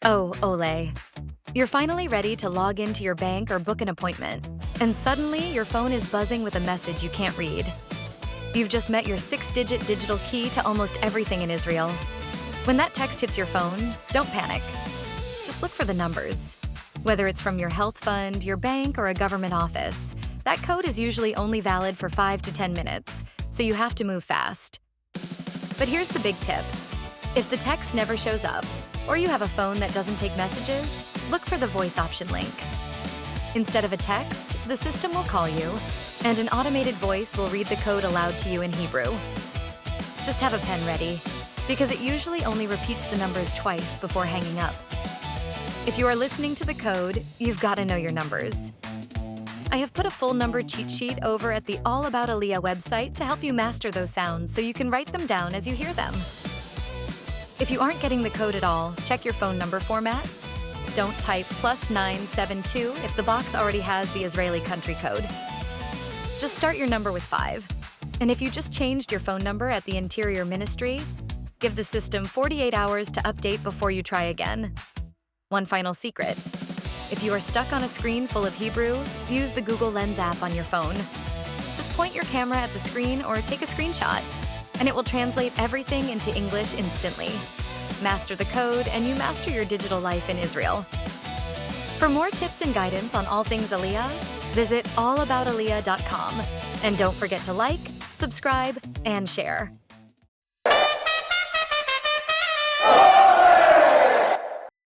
Oh, Oleh. You're finally ready to log into your bank or book an appointment, and suddenly your phone is buzzing with a message you can't read. You've just met your 6-digit digital key to almost everything in Israel. When that text hits your phone, don't panic. Just look for the numbers. Whether it's from your health fund, your bank, or a government office, that code is usually only valid for 5 to 10 minutes, so you have to move fast. But here's the big tip. If the text never shows up, or you have a phone that doesn't take messages, look for the voice option link. Instead of a text, the system will call you, and an automated voice will read the code aloud to you in Hebrew. Just have a pen ready, because it usually only repeats the numbers twice before hanging up. If you are listening to the code, you've got to know your numbers. I have put a full number cheat sheet over at the All About Aliyah website to help you master those sounds so you can write them down as you hear them. If you aren't getting the code at all, check your phone number format. Don't type +972 if the box already has the Israeli country code. Just start your number with 5. And if you just changed your phone number at the Interior Ministry, give the system 48 hours to update before you try again. One final secret. If you are stuck on a screen full of Hebrew, use the Google Lens app on your phone. Just point your camera at the screen or take a screenshot, and it will translate everything into English instantly. Master the code, and you master your digital life in Israel. For more tips and guidance on all things Aliyah, visit allaboutaliyah.com. And don't forget to like, subscribe, and share.